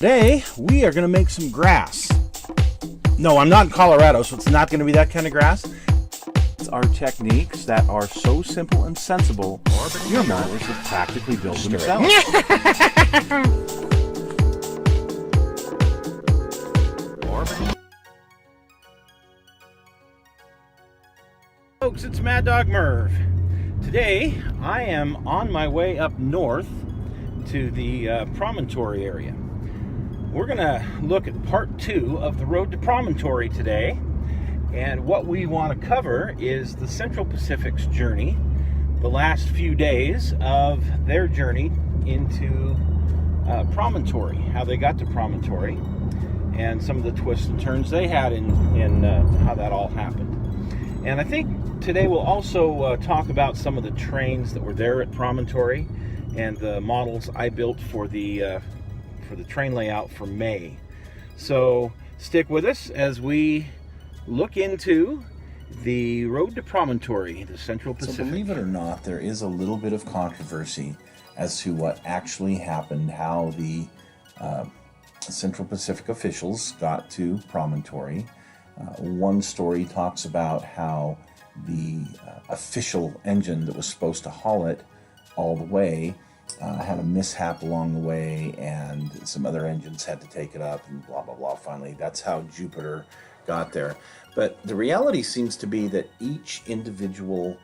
Today, we are going to make some grass. No, I'm not in Colorado, so it's not going to be that kind of grass. It's our techniques that are so simple and sensible, your mowers will practically build themselves. Folks, it's Mad Dog Merv. Today, I am on my way up north to the Promontory area. We're going to look at part 2 of the road to Promontory today, and what we want to cover is the Central Pacific's journey, the last few days of their journey into Promontory, how they got to Promontory, and some of the twists and turns they had in how that all happened. And I think today we'll also talk about some of the trains that were there at Promontory and the models I built for the train layout for May. So stick with us as we look into the road to Promontory, the Central Pacific. So believe it or not, there is a little bit of controversy as to what actually happened, how the Central Pacific officials got to Promontory. One story talks about how the official engine that was supposed to haul it all the way had a mishap along the way, and some other engines had to take it up, and blah, blah, blah. Finally, that's how Jupiter got there. But the reality seems to be that each individual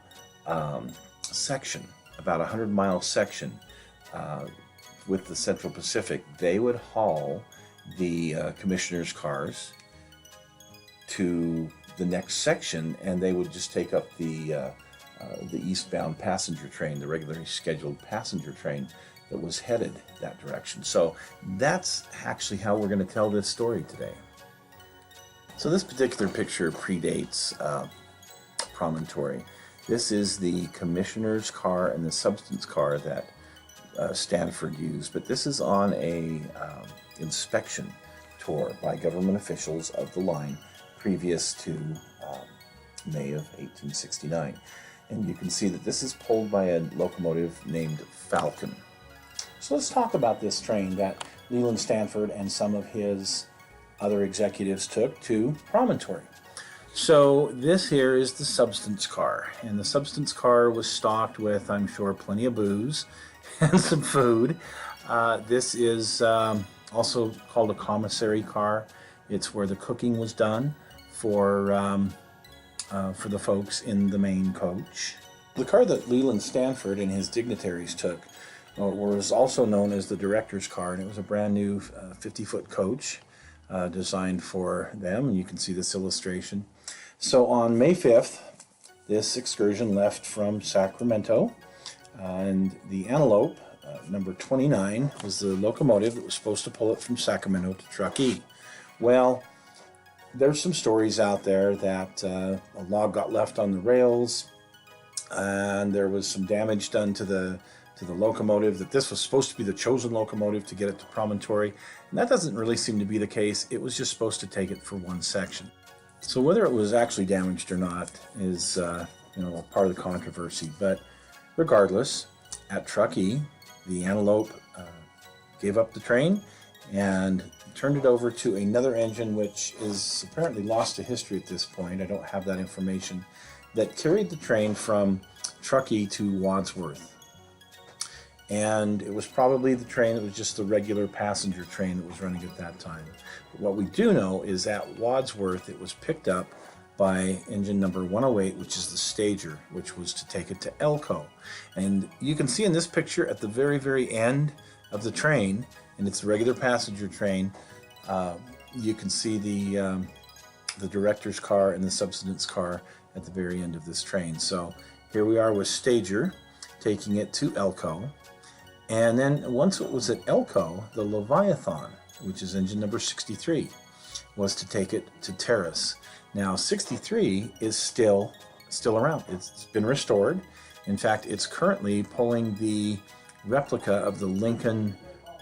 section, about a 100-mile section with the Central Pacific, they would haul the commissioners' cars to the next section, and they would just take up the eastbound passenger train, the regularly scheduled passenger train that was headed that direction. So that's actually how we're going to tell this story today. So this particular picture predates Promontory. This is the commissioner's car and the substance car that Stanford used, but this is on a inspection tour by government officials of the line previous to May of 1869. And you can see that this is pulled by a locomotive named Falcon. So let's talk about this train that Leland Stanford and some of his other executives took to Promontory. So this here is the substance car, and the substance car was stocked with, I'm sure, plenty of booze and some food. This is also called a commissary car. It's where the cooking was done for the folks in the main coach. The car that Leland Stanford and his dignitaries took was also known as the director's car, and it was a brand new 50-foot coach designed for them, and you can see this illustration. So on May 5th, this excursion left from Sacramento, and the Antelope, number 29, was the locomotive that was supposed to pull it from Sacramento to Truckee. Well, there's some stories out there that a log got left on the rails and there was some damage done to the locomotive, that this was supposed to be the chosen locomotive to get it to Promontory, and that doesn't really seem to be the case. It was just supposed to take it for one section. So whether it was actually damaged or not is part of the controversy, but regardless, at Truckee, the Antelope gave up the train and turned it over to another engine, which is apparently lost to history at this point. I don't have that information, that carried the train from Truckee to Wadsworth. And it was probably the train that was just the regular passenger train that was running at that time. But what we do know is at Wadsworth, it was picked up by engine number 108, which is the stager, which was to take it to Elko. And you can see in this picture at the very, very end of the train, and it's a regular passenger train, you can see the director's car and the substance car at the very end of this train. So here we are with Stager taking it to Elko. And then once it was at Elko, the Leviathan, which is engine number 63, was to take it to Terrace. Now 63 is still around. It's been restored. In fact, it's currently pulling the replica of the Lincoln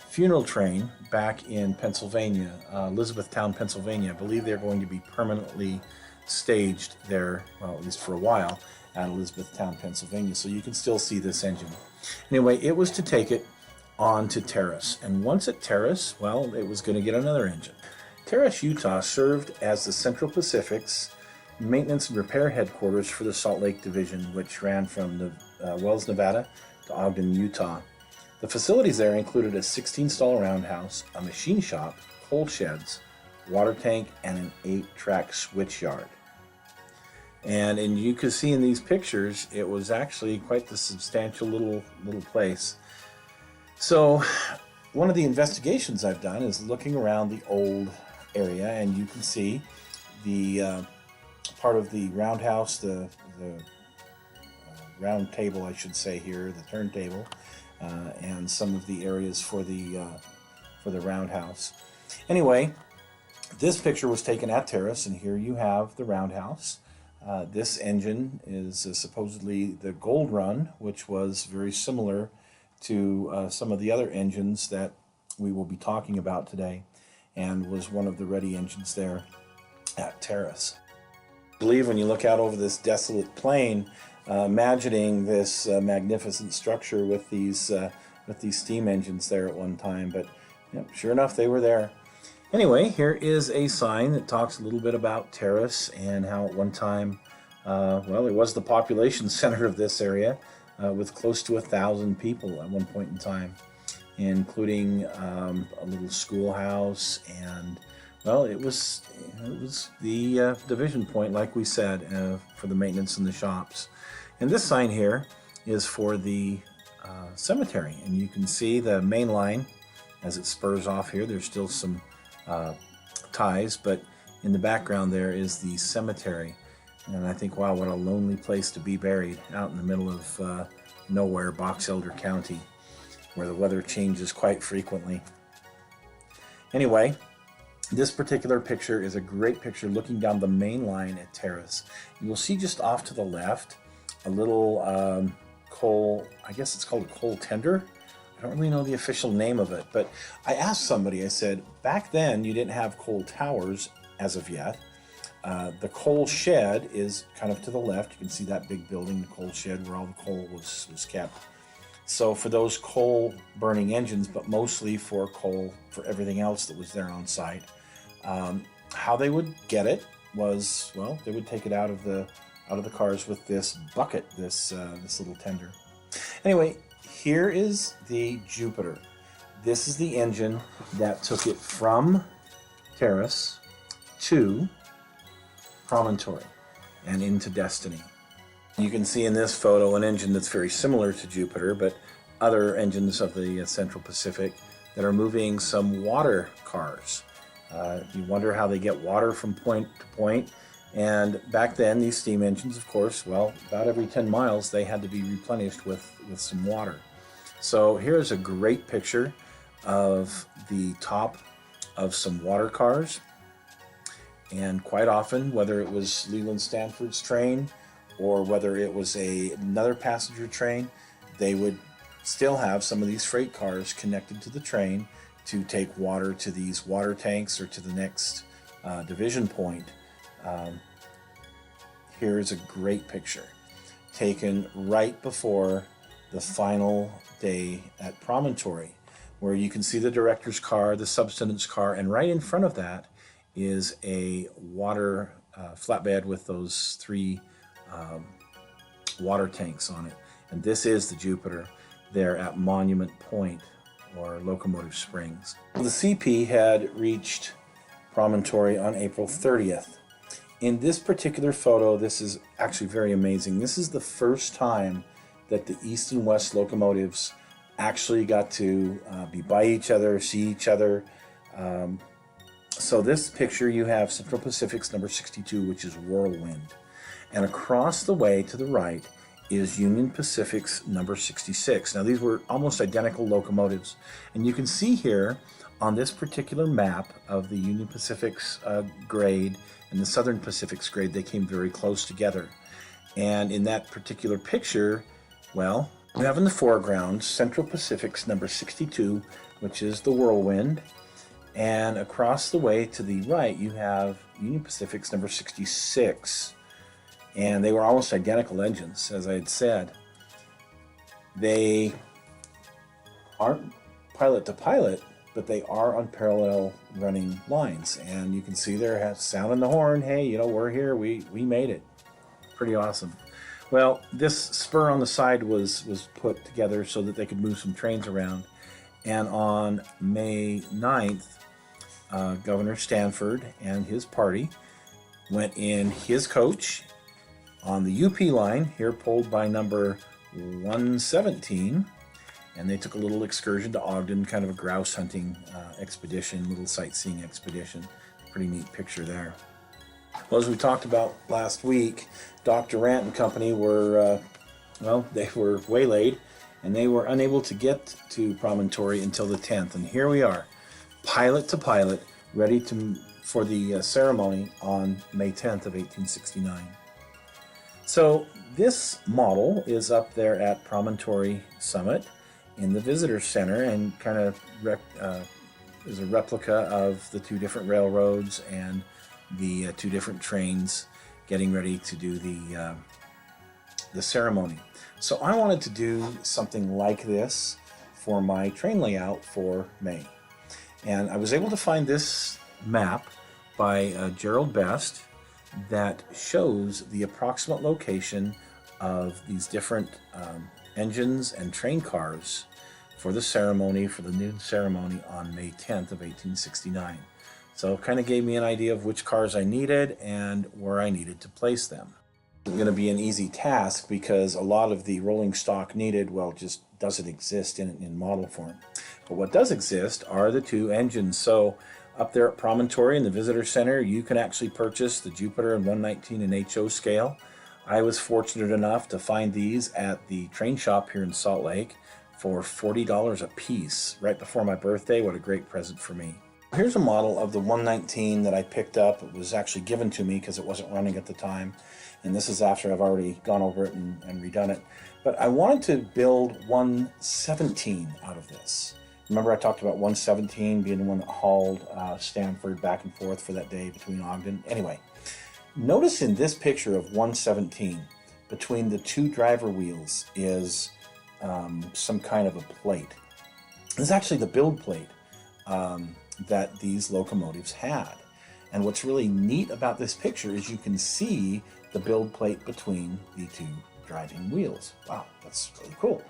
funeral train back in Pennsylvania, Elizabethtown, Pennsylvania. I believe they're going to be permanently staged there, well, at least for a while, at Elizabethtown, Pennsylvania. So you can still see this engine. Anyway, it was to take it on to Terrace. And once at Terrace, well, it was going to get another engine. Terrace, Utah served as the Central Pacific's maintenance and repair headquarters for the Salt Lake Division, which ran from Wells, Nevada to Ogden, Utah. The facilities there included a 16-stall roundhouse, a machine shop, coal sheds, water tank, and an 8-track switch yard. And you can see in these pictures, it was actually quite the substantial little place. So one of the investigations I've done is looking around the old area, and you can see the part of the roundhouse, the round table, I should say here, the turntable, and some of the areas for the roundhouse. Anyway, this picture was taken at Terrace, and here you have the roundhouse. This engine is supposedly the Gold Run, which was very similar to some of the other engines that we will be talking about today, and was one of the ready engines there at Terrace. I believe when you look out over this desolate plain, imagining this magnificent structure with these steam engines there at one time, but yep, sure enough, they were there. Anyway, here is a sign that talks a little bit about Terrace and how at one time, well, it was the population center of this area with close to 1,000 people at one point in time, including a little schoolhouse, and well, it was the division point, like we said, for the maintenance in the shops. And this sign here is for the cemetery, and you can see the main line as it spurs off here. There's still some ties, but in the background there is the cemetery. And I think, wow, what a lonely place to be buried out in the middle of nowhere, Box Elder County, where the weather changes quite frequently. Anyway, this particular picture is a great picture looking down the main line at Terrace. You will see just off to the left a little coal, I guess it's called a coal tender. I don't really know the official name of it, but I asked somebody, I said, back then you didn't have coal towers as of yet. The coal shed is kind of to the left. You can see that big building, the coal shed, where all the coal was kept. So for those coal burning engines, but mostly for coal for everything else that was there on site, how they would get it was, well, they would take it out of the cars with this bucket, this little tender. Anyway, here is the Jupiter. This is the engine that took it from Terrace to Promontory and into Destiny. You can see in this photo an engine that's very similar to Jupiter, but other engines of the Central Pacific that are moving some water cars. You wonder how they get water from point to point. And back then, these steam engines, of course, well, about every 10 miles, they had to be replenished with some water. So here's a great picture of the top of some water cars. And quite often, whether it was Leland Stanford's train or whether it was another passenger train, they would still have some of these freight cars connected to the train to take water to these water tanks or to the next division point. Here is a great picture taken right before the final day at Promontory, where you can see the director's car, the substance car, and right in front of that is a water flatbed with those 3 water tanks on it. And this is the Jupiter there at Monument Point, or Locomotive Springs. The CP had reached Promontory on April 30th. In this particular photo, this is actually very amazing. This is the first time that the East and West locomotives actually got to be by each other, see each other. So this picture, you have Central Pacific's number 62, which is Whirlwind. And across the way to the right is Union Pacific's number 66. Now these were almost identical locomotives. And you can see here on this particular map of the Union Pacific's grade and the Southern Pacific's grade, they came very close together. And in that particular picture, well, we have in the foreground Central Pacific's number 62, which is the Whirlwind. And across the way to the right, you have Union Pacific's number 66. And they were almost identical engines, as I had said. They aren't pilot to pilot, but they are on parallel running lines. And you can see they're sounding the horn. Hey, you know, we're here. We made it. Pretty awesome. Well, this spur on the side was put together so that they could move some trains around. And on May 9th, Governor Stanford and his party went in his coach on the UP line, here pulled by number 117, and they took a little excursion to Ogden, kind of a grouse hunting expedition, little sightseeing expedition. Pretty neat picture there. Well, as we talked about last week, Dr. Rant and company were, they were waylaid, and they were unable to get to Promontory until the 10th. And here we are, pilot to pilot, ready for the ceremony on May 10th of 1869. So this model is up there at Promontory Summit in the Visitor Center, and kind of is a replica of the two different railroads and the two different trains getting ready to do the ceremony. So I wanted to do something like this for my train layout for May. And I was able to find this map by Gerald Best that shows the approximate location of these different engines and train cars for the ceremony, for the noon ceremony on May 10th of 1869. So it kind of gave me an idea of which cars I needed and where I needed to place them. It's going to be an easy task because a lot of the rolling stock needed, well, just doesn't exist in model form. But what does exist are the two engines. So up there at Promontory in the Visitor Center, you can actually purchase the Jupiter and 119 in HO scale. I was fortunate enough to find these at the train shop here in Salt Lake for $40 a piece right before my birthday. What a great present for me. Here's a model of the 119 that I picked up. It was actually given to me because it wasn't running at the time. And this is after I've already gone over it and redone it. But I wanted to build 117 out of this. Remember I talked about 117 being the one that hauled Stanford back and forth for that day between Ogden. Anyway, notice in this picture of 117, between the two driver wheels is some kind of a plate. This is actually the build plate that these locomotives had. And what's really neat about this picture is you can see the build plate between the two driving wheels. Wow, that's really cool.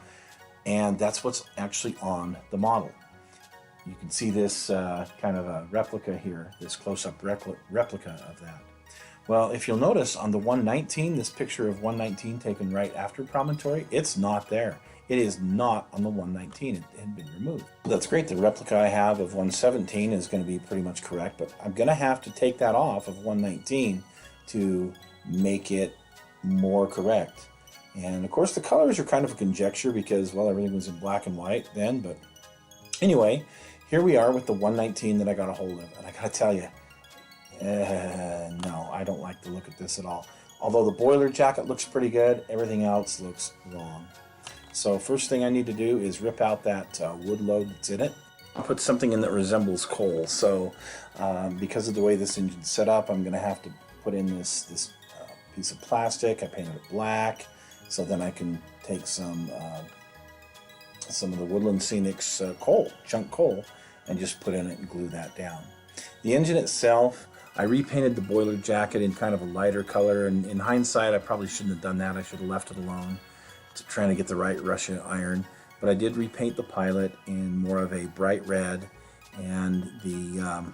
And that's what's actually on the model. You can see this kind of a replica here, this close-up replica of that. Well, if you'll notice on the 119, this picture of 119 taken right after Promontory, it's not there. It is not on the 119. It had been removed. That's great. The replica I have of 117 is going to be pretty much correct, but I'm going to have to take that off of 119 to make it more correct. And of course the colors are kind of a conjecture because, well, everything was in black and white then, but anyway, here we are with the 119 that I got a hold of. And I gotta tell you, no, I don't like the look at this at all. Although the boiler jacket looks pretty good, everything else looks wrong. So first thing I need to do is rip out that wood load that's in it. I'll put something in that resembles coal. So because of the way this engine's set up, I'm gonna have to put in this piece of plastic. I painted it black. So then I can take some of the Woodland Scenics coal, chunk coal, and just put in it and glue that down. The engine itself, I repainted the boiler jacket in kind of a lighter color, and in hindsight, I probably shouldn't have done that. I should have left it alone, trying to get the right Russian iron. But I did repaint the pilot in more of a bright red, and the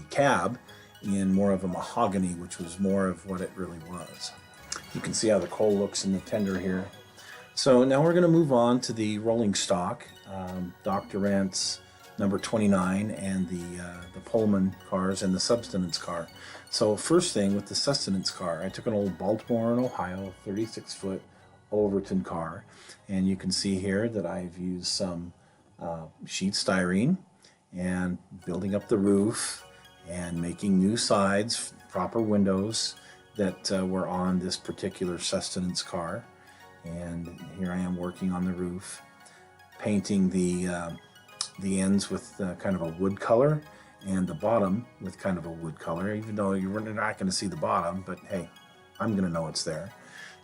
cab in more of a mahogany, which was more of what it really was. You can see how the coal looks in the tender here. So now we're going to move on to the rolling stock, Dr. Rant's number 29, and the Pullman cars and the subsistence car. So first thing with the sustenance car, I took an old Baltimore and Ohio 36-foot Overton car, and you can see here that I've used some sheet styrene and building up the roof and making new sides, proper windows that were on this particular sustenance car. And here I am working on the roof, painting the ends with kind of a wood color and the bottom with kind of a wood color, even though you're not going to see the bottom, but hey, I'm going to know it's there.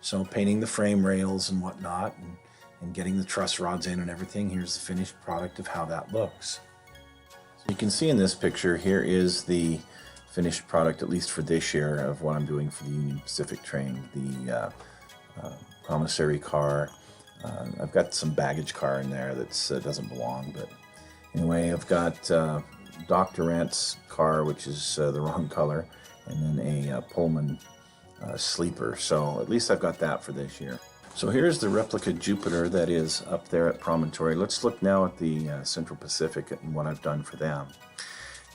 So painting the frame rails and whatnot, and and getting the truss rods in and everything. Here's the finished product of how that looks. So you can see in this picture, here is the finished product, at least for this year, of what I'm doing for the Union Pacific train. The commissary car. I've got some baggage car in there that doesn't belong, but anyway, I've got Dr. Rent's car, which is the wrong color, and then a Pullman sleeper. So at least I've got that for this year. So here's the replica Jupiter that is up there at Promontory. Let's look now at the Central Pacific and what I've done for them.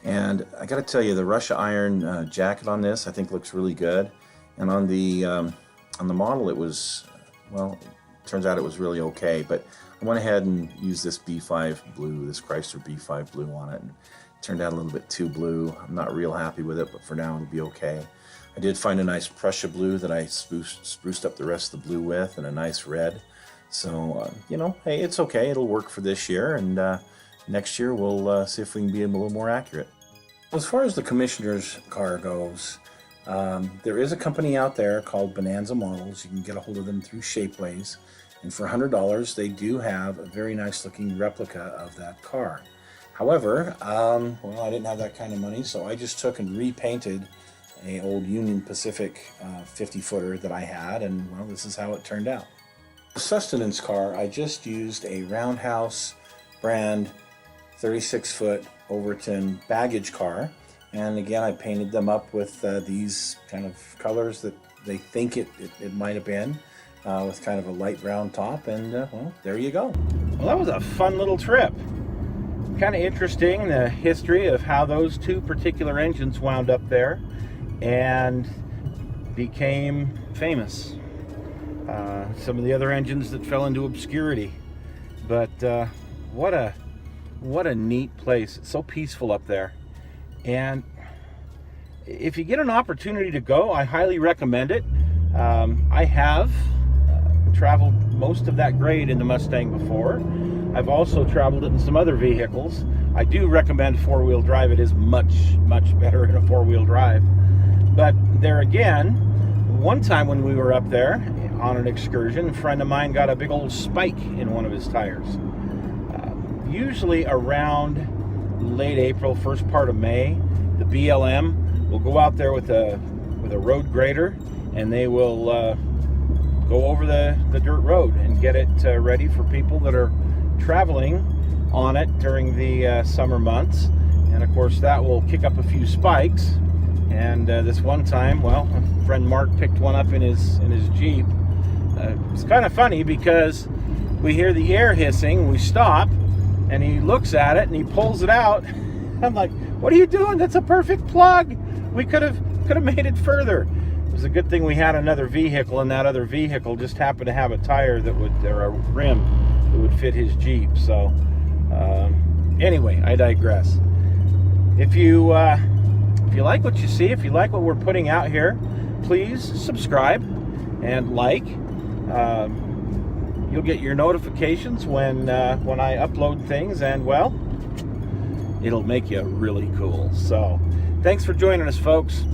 And I got to tell you, the Russia iron jacket on this I think looks really good. And on the model, it was, well, it turns out it was really okay. But I went ahead and used this B5 blue, this Chrysler B5 blue on it, and it turned out a little bit too blue. I'm not real happy with it, but for now it'll be okay. I did find a nice Prussia blue that I spruced up the rest of the blue with, and a nice red. So, you know, hey, it's okay. It'll work for this year, and next year we'll see if we can be a little more accurate. As far as the commissioner's car goes, there is a company out there called Bonanza Models. You can get a hold of them through Shapeways, and for $100 they do have a very nice looking replica of that car. However, well, I didn't have that kind of money, so I just took and repainted an old Union Pacific 50-footer that I had, and well, this is how it turned out. The sustenance car, I just used a Roundhouse brand 36-foot Overton baggage car, and again I painted them up with these kind of colors that they think it might have been, with kind of a light brown top, and well, there you go. Well, that was a fun little trip. Kind of interesting, the history of how those two particular engines wound up there and became famous. Some of the other engines that fell into obscurity, but what a neat place. It's so peaceful up there, and if you get an opportunity to go, I highly recommend it. I have traveled most of that grade in the Mustang before. I've also traveled it in some other vehicles. I do recommend four-wheel drive. It is much better in a four-wheel drive. But there again, one time when we were up there on an excursion, a friend of mine got a big old spike in one of his tires. Usually around late April, first part of May, the BLM will go out there with a road grader, and they will go over the dirt road and get it ready for people that are traveling on it during the summer months. And of course that will kick up a few spikes. And this one time, well, a friend Mark picked one up in his Jeep. It's kind of funny because we hear the air hissing, we stop, and he looks at it and he pulls it out. I'm like, what are you doing? That's a perfect plug. We could have made it further. It was a good thing we had another vehicle, and that other vehicle just happened to have a tire that would, or a rim that would fit his Jeep. So anyway, I digress. If you like what you see, if you like what we're putting out here, please subscribe and like. You'll get your notifications when I upload things, and well, it'll make you really cool. So thanks for joining us, folks.